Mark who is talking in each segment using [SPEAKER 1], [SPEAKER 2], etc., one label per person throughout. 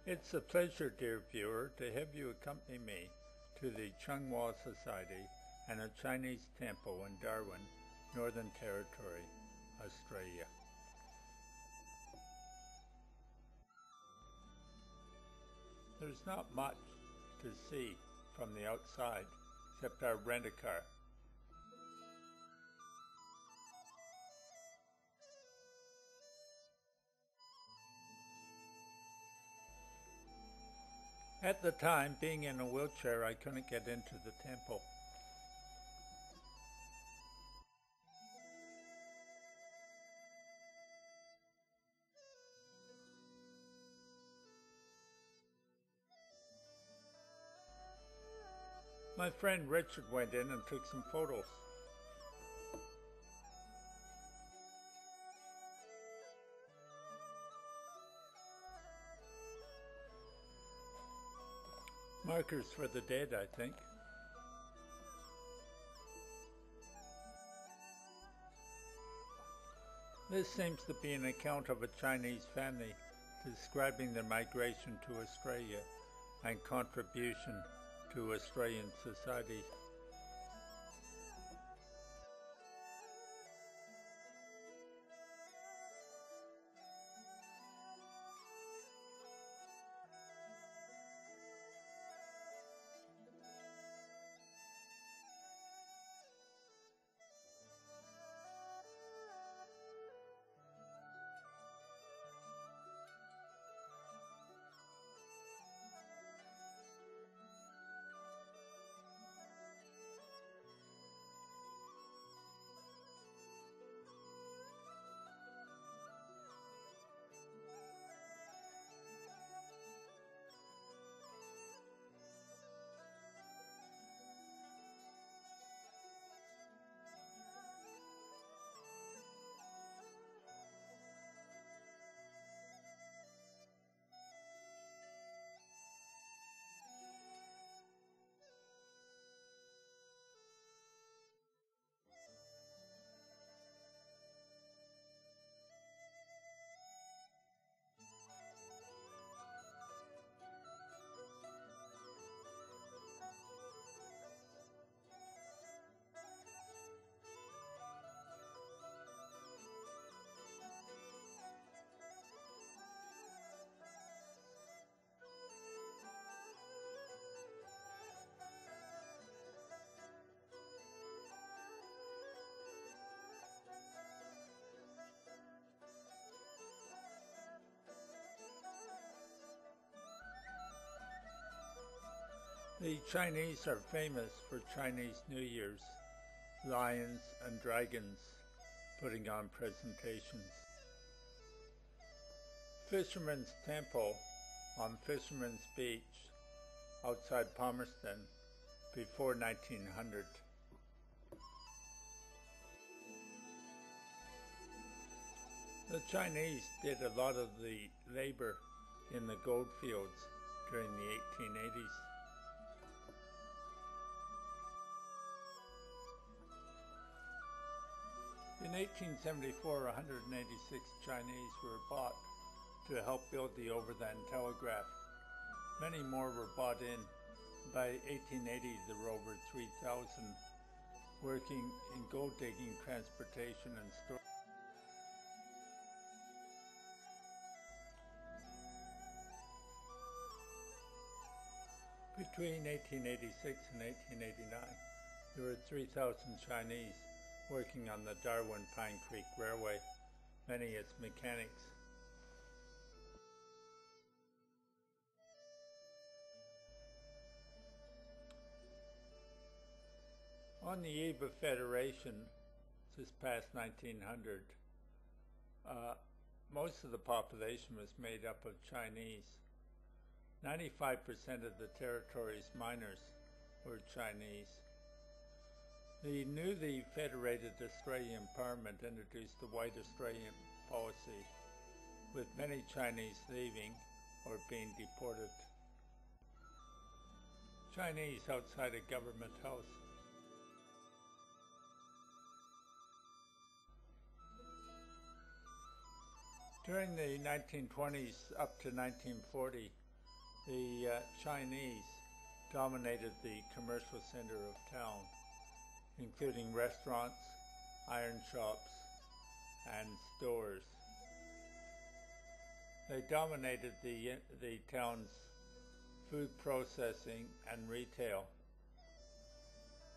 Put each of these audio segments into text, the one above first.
[SPEAKER 1] It's a pleasure, dear viewer, to have you accompany me to the Changhua Society and a Chinese temple in Darwin, Northern Territory, Australia. There's not much to see from the outside except our rent-a-car. At the time, being in a wheelchair, I couldn't get into the temple. My friend Richard went in and took some photos. Markers for the dead, I think. This seems to be an account of a Chinese family describing their migration to Australia and contribution to Australian society. The Chinese are famous for Chinese New Year's, lions and dragons putting on presentations. Fisherman's Temple on Fisherman's Beach outside Palmerston before 1900. The Chinese did a lot of the labor in the gold fields during the 1880s. In 1874, 186 Chinese were bought to help build the overland telegraph. Many more were bought in. By 1880, there were over 3,000 working in gold digging, transportation, and storage. Between 1886 and 1889, there were 3,000 Chinese working on the Darwin Pine Creek Railway, many as mechanics. On the eve of Federation, just past 1900, most of the population was made up of Chinese. 95% of the territory's miners were Chinese. The newly federated Australian Parliament introduced the White Australian policy, with many Chinese leaving or being deported. Chinese outside a government house. During the 1920s up to 1940, The Chinese dominated the commercial center of town, including restaurants, iron shops, and stores. They dominated the town's food processing and retail,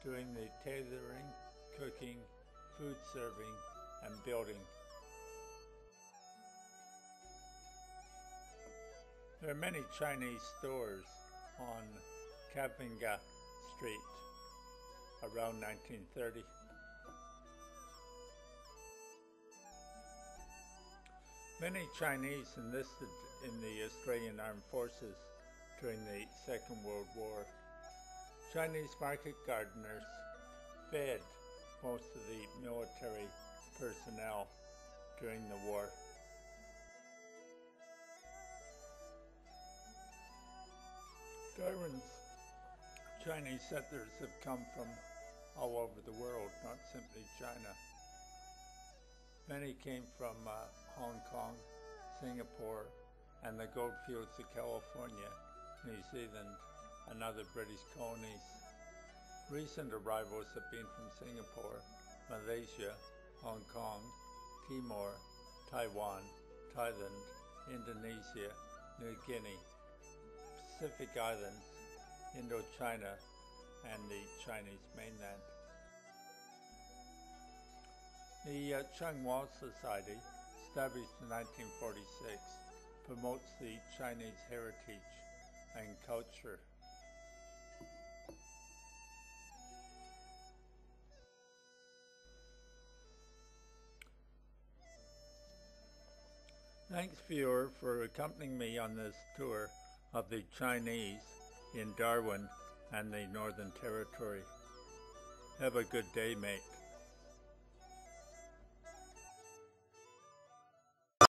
[SPEAKER 1] doing the tailoring, cooking, food serving, and building. There are many Chinese stores on PUGH Street around 1930. Many Chinese enlisted in the Australian Armed Forces during the Second World War. Chinese market gardeners fed most of the military personnel during the war. Darwin's Chinese settlers have come from all over the world, not simply China. Many came from Hong Kong, Singapore, and the goldfields of California, New Zealand, and other British colonies. Recent arrivals have been from Singapore, Malaysia, Hong Kong, Timor, Taiwan, Thailand, Indonesia, New Guinea, Pacific Islands, Indochina, and the Chinese mainland. The Changhua Society, established in 1946, promotes the Chinese heritage and culture. Thanks, viewer, for accompanying me on this tour of the Chinese in Darwin and the Northern Territory. Have a good day, mate.